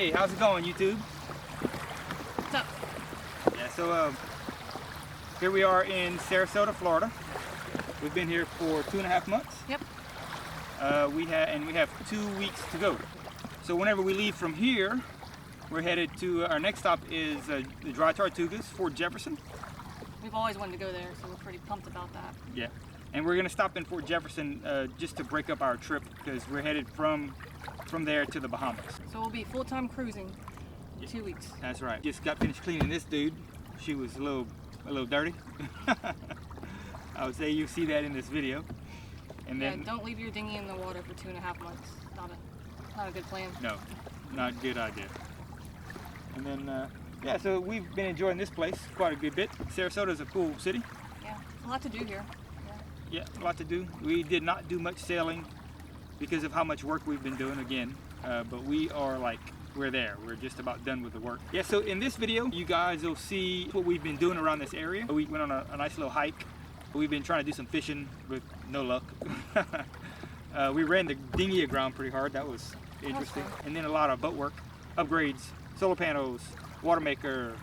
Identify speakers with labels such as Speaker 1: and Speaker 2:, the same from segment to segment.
Speaker 1: Hey, how's it going, YouTube?
Speaker 2: What's up?
Speaker 1: Yeah, so here we are in Sarasota, Florida. We've been here for 2.5 months.
Speaker 2: Yep.
Speaker 1: We have 2 weeks to go. So whenever we leave from here, we're headed to our next stop is the Dry Tortugas, Fort Jefferson.
Speaker 2: We've always wanted to go there, so we're pretty pumped about that.
Speaker 1: Yeah, and we're gonna stop in Fort Jefferson just to break up our trip because we're headed from there to the Bahamas.
Speaker 2: So we'll be full-time cruising in 2 weeks.
Speaker 1: That's right. Just got finished cleaning this dude. She was a little dirty. I would say you see that in this video. And then
Speaker 2: don't leave your dinghy in the water for 2.5 months. Not a good plan.
Speaker 1: No, not a good idea. And then yeah, so we've been enjoying this place quite a good bit. Sarasota is a cool city.
Speaker 2: Yeah, a lot to do here.
Speaker 1: Yeah, a lot to do. We did not do much sailing because of how much work we've been doing again, but we're there. We're just about done with the work. Yeah, so in this video, you guys will see what we've been doing around this area. We went on a nice little hike. We've been trying to do some fishing with no luck. We ran the dinghy aground pretty hard. That was interesting. And then a lot of boat work, upgrades, solar panels, water maker,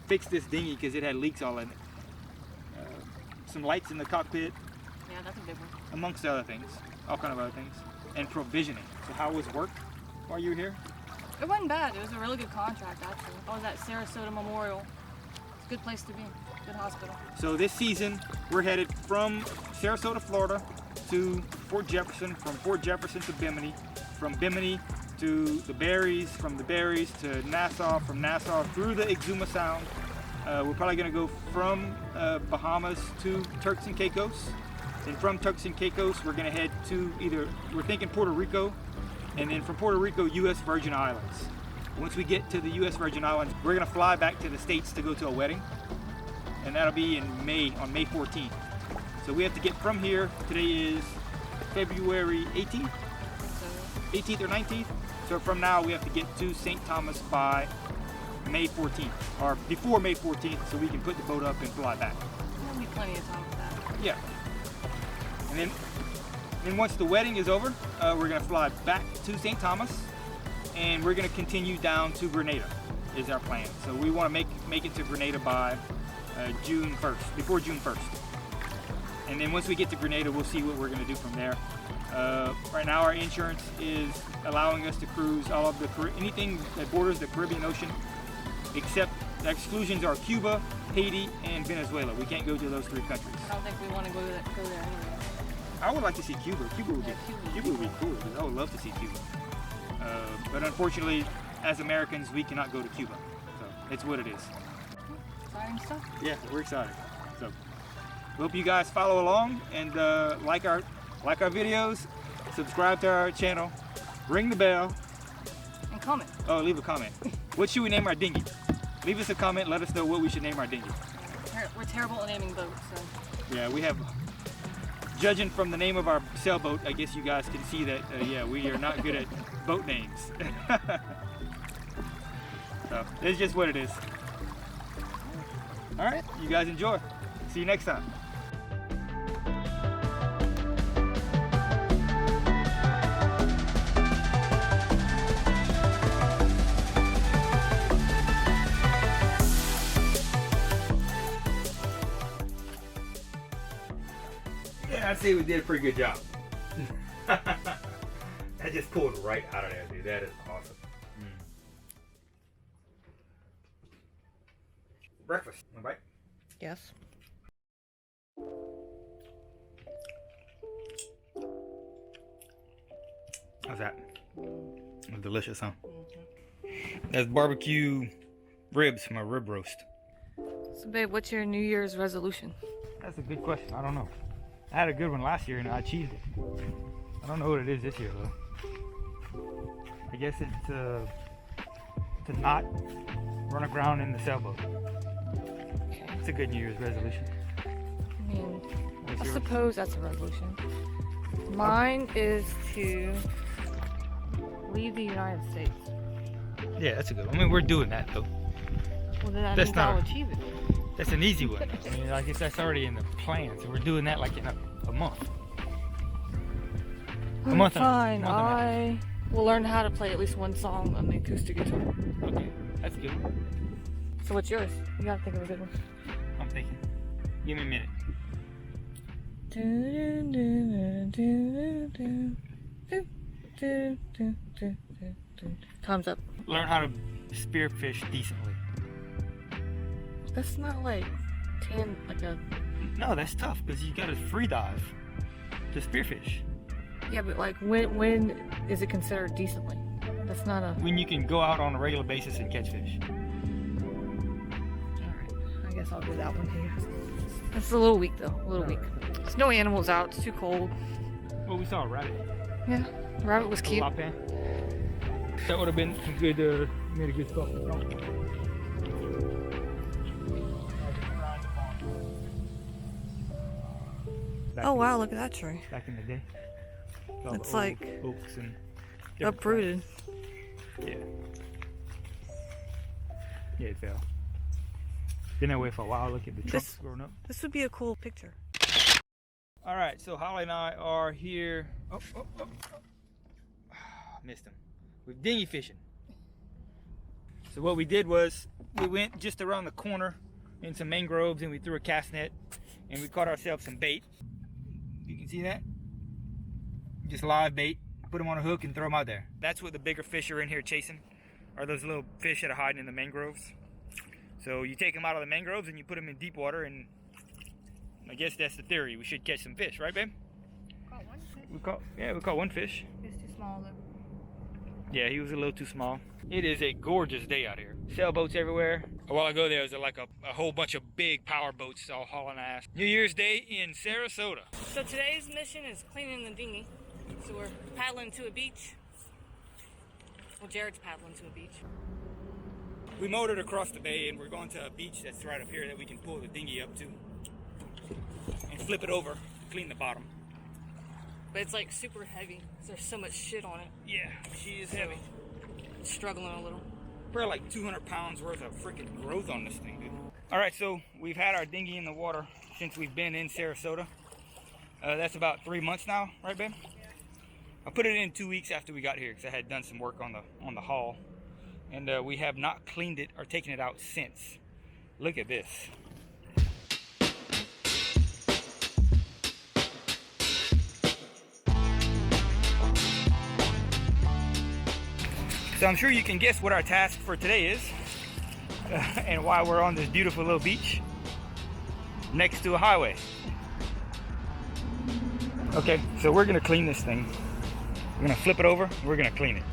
Speaker 1: fixed this dinghy because it had leaks all in it. Some lights in the cockpit.
Speaker 2: Yeah, that's a big one.
Speaker 1: Amongst other things, all kind of other things. And provisioning. So how was work while you were here?
Speaker 2: It wasn't bad. It was a really good contract, actually. I was at Sarasota Memorial. It's a good place to be. Good hospital.
Speaker 1: So this season, we're headed from Sarasota, Florida to Fort Jefferson, from Fort Jefferson to Bimini, from Bimini to the Berries, from the Berries to Nassau, from Nassau through the Exuma Sound. We're probably going to go from Bahamas to Turks and Caicos. And from Turks and Caicos, we're going to head to we're thinking Puerto Rico, and then from Puerto Rico, U.S. Virgin Islands. Once we get to the U.S. Virgin Islands, we're going to fly back to the States to go to a wedding. And that'll be in May, on May 14th. So we have to get from here. Today is February 18th? 18th or 19th. So from now, we have to get to St. Thomas by May 14th, or before May 14th, so we can put the boat up and fly back.
Speaker 2: There'll be plenty of time for that.
Speaker 1: Yeah. And then once the wedding is over, we're gonna fly back to St. Thomas, and we're gonna continue down to Grenada, is our plan. So we wanna make it to Grenada by June 1st, before June 1st. And then once we get to Grenada, we'll see what we're gonna do from there. Right now our insurance is allowing us to cruise all of anything that borders the Caribbean Ocean, except the exclusions are Cuba, Haiti, and Venezuela. We can't go to those 3 countries.
Speaker 2: I don't think we want to go there anyway.
Speaker 1: I would like to see Cuba. Cuba would be cool. I would love to see Cuba. But unfortunately, as Americans, we cannot go to Cuba. So it's what it is.
Speaker 2: Exciting stuff.
Speaker 1: Yeah, we're excited. So hope you guys follow along and like our videos, subscribe to our channel, ring the bell,
Speaker 2: and comment.
Speaker 1: Oh, leave a comment. What should we name our dinghy? Leave us a comment. Let us know what we should name our dinghy.
Speaker 2: We're terrible at naming boats, so.
Speaker 1: Yeah, we have. Judging from the name of our sailboat, I guess you guys can see that. Yeah, we are not good at boat names. So it's just what it is. All right, you guys enjoy. See you next time. Yeah, I'd say we did a pretty good job. That just pulled right out of there, dude. That is awesome. Breakfast, want a bite?
Speaker 2: Yes.
Speaker 1: How's that? Delicious, huh? That's barbecue ribs from a rib roast.
Speaker 2: So babe, what's your New Year's resolution?
Speaker 1: That's a good question. I don't know. I had a good one last year and I achieved it. I don't know what it is this year though. I guess it's to not run aground in the sailboat.
Speaker 2: Okay.
Speaker 1: It's a good New Year's resolution.
Speaker 2: I mean,
Speaker 1: What's
Speaker 2: I
Speaker 1: yours?
Speaker 2: suppose that's a resolution. Mine is to leave the United States.
Speaker 1: Yeah, that's a good one. I mean, we're doing that though.
Speaker 2: Well, then that
Speaker 1: That's
Speaker 2: means
Speaker 1: not
Speaker 2: I'll
Speaker 1: a-
Speaker 2: achieve it.
Speaker 1: That's an easy one. I mean, I guess that's already in the plan. So we're doing that like in a month. A month and a
Speaker 2: Fine,
Speaker 1: half.
Speaker 2: We'll learn how to play at least one song on the acoustic guitar.
Speaker 1: Okay, that's good.
Speaker 2: So what's yours? You gotta think of a good one.
Speaker 1: I'm thinking. Give me a minute.
Speaker 2: Time's up.
Speaker 1: Learn how to spearfish decently.
Speaker 2: That's not like
Speaker 1: No, that's tough because you gotta free dive to spearfish.
Speaker 2: Yeah, but like when is it considered decently? That's not a.
Speaker 1: When you can go out on a regular basis and catch fish.
Speaker 2: Alright, I guess I'll do that one here. It's a little weak though, a little weak. There's no animals out, it's too cold.
Speaker 1: Well, we saw a rabbit.
Speaker 2: Yeah, rabbit was cute.
Speaker 1: That would have been some good, made a good stuff.
Speaker 2: Oh wow, look at that tree.
Speaker 1: Back in the day.
Speaker 2: It's like
Speaker 1: oaks and
Speaker 2: uprooted.
Speaker 1: Yeah. Yeah, it fell. Been that way for a while. Look at the trunks growing up.
Speaker 2: This would be a cool picture.
Speaker 1: All right, so Holly and I are here. Missed him. We're dinghy fishing. So what we did was we went just around the corner in some mangroves and we threw a cast net and we caught ourselves some bait. You can see that? Just live bait. Put them on a hook and throw them out there. That's what the bigger fish are in here chasing, are those little fish that are hiding in the mangroves. So you take them out of the mangroves and you put them in deep water, and I guess that's the theory. We should catch some fish, right, babe?
Speaker 2: Caught one fish.
Speaker 1: We caught one fish.
Speaker 2: He's too small though.
Speaker 1: Yeah, he was a little too small. It is a gorgeous day out here. Sailboats everywhere. A while ago there was like a whole bunch of big power boats all hauling ass. New Year's Day in Sarasota.
Speaker 2: So today's mission is cleaning the dinghy. So we're paddling to a beach. Well, Jared's paddling to a beach.
Speaker 1: We motored across the bay and we're going to a beach that's right up here that we can pull the dinghy up to and flip it over, clean the bottom.
Speaker 2: But it's like super heavy. There's so much shit on it.
Speaker 1: Yeah, she is heavy.
Speaker 2: Struggling a little.
Speaker 1: Probably like 200 pounds worth of freaking growth on this thing, dude. All right, so we've had our dinghy in the water since we've been in Sarasota. That's about 3 months now, right, babe? I put it in 2 weeks after we got here because I had done some work on the hull, and we have not cleaned it or taken it out since. Look at this. So I'm sure you can guess what our task for today is and why we're on this beautiful little beach next to a highway. Okay, so we're gonna clean this thing. We're gonna flip it over, and we're gonna clean it.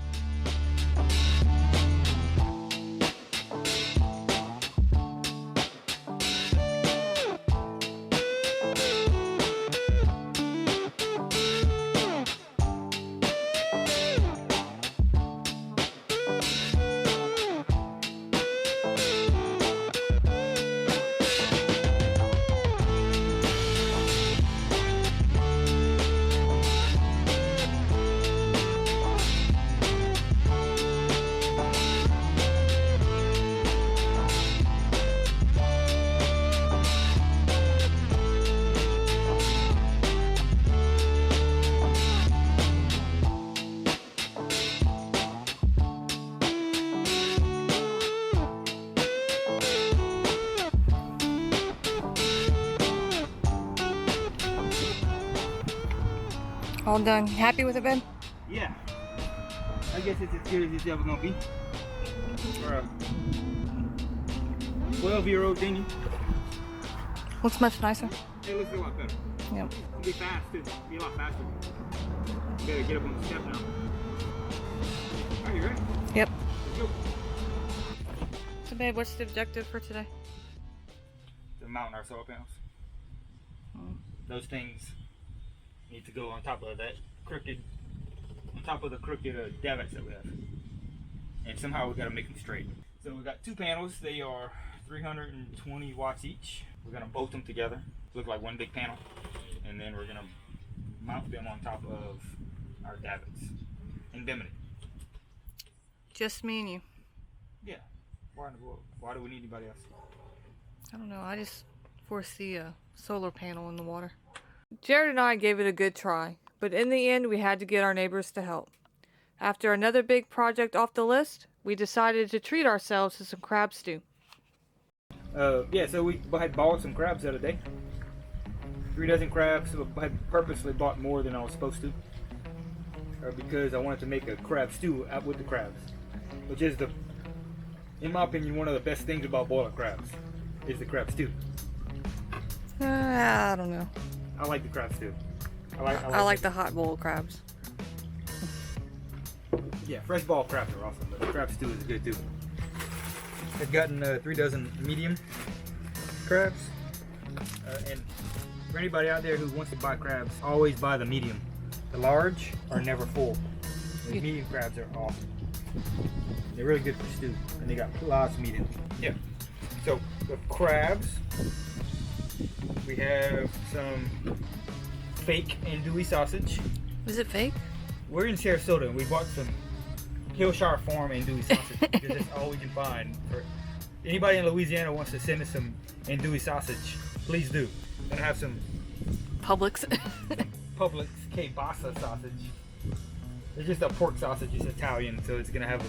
Speaker 2: All done. Happy with it, Ben?
Speaker 1: Yeah. I guess it's as good as it's ever gonna be. For a 12-year-old dinghy.
Speaker 2: Looks much nicer.
Speaker 1: It looks a lot better.
Speaker 2: Yep.
Speaker 1: It'll be fast too. Be a lot faster. You better get up on the step now. Are you ready?
Speaker 2: Yep.
Speaker 1: Let's go.
Speaker 2: So babe, what's the objective for today?
Speaker 1: To mount our solar panels. Those things need to go on top of that crooked, on top of the crooked davits that we have. And somehow we gotta make them straight. So we got two panels. They are 320 watts each. We're gonna bolt them together, look like one big panel. And then we're gonna mount them on top of our davits in Bimini.
Speaker 2: Just me and you.
Speaker 1: Yeah. Why in the world? Why do we need anybody else?
Speaker 2: I don't know. I just foresee a solar panel in the water. Jared and I gave it a good try, but in the end we had to get our neighbors to help. After another big project off the list, we decided to treat ourselves to some crab stew.
Speaker 1: Yeah, so we had bought some crabs the other day. 3 dozen crabs. So I had purposely bought more than I was supposed to. Because I wanted to make a crab stew out with the crabs. Which is, in my opinion, one of the best things about boiling crabs. Is the crab stew.
Speaker 2: I don't know.
Speaker 1: I like the crab stew.
Speaker 2: I like the hot boiled crabs.
Speaker 1: Yeah, fresh boiled crabs are awesome, but the crab stew is good too. I've gotten 3 dozen medium crabs, and for anybody out there who wants to buy crabs, always buy the medium. The large are never full. The medium crabs are awesome. They're really good for stew, and they got lots of meat in them. Yeah. So the crabs, we have some fake andouille sausage.
Speaker 2: Is it fake?
Speaker 1: We're in Sarasota and we bought some Hillshire Farm andouille sausage because that's all we can find. For anybody in Louisiana wants to send us some andouille sausage, please do. And I have some
Speaker 2: Publix.
Speaker 1: Publix kielbasa sausage. It's just a pork sausage. It's Italian, so it's gonna have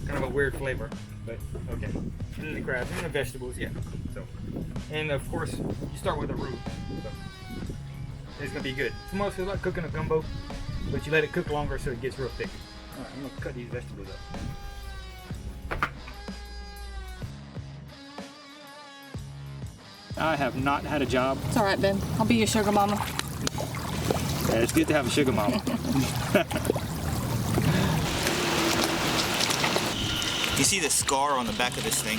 Speaker 1: kind of a weird flavor. But okay. And the crabs and the vegetables, yeah. So, and of course, you start with a roux. So it's gonna be good. It's mostly like cooking a gumbo, but you let it cook longer so it gets real thick. All right, I'm gonna cut these vegetables up. I have not had a job.
Speaker 2: It's alright, Ben. I'll be your sugar mama.
Speaker 1: Yeah, it's good to have a sugar mama.
Speaker 3: You see the scar on the back of this thing?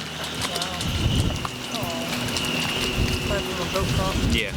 Speaker 2: Like a little boat call.
Speaker 3: Yeah.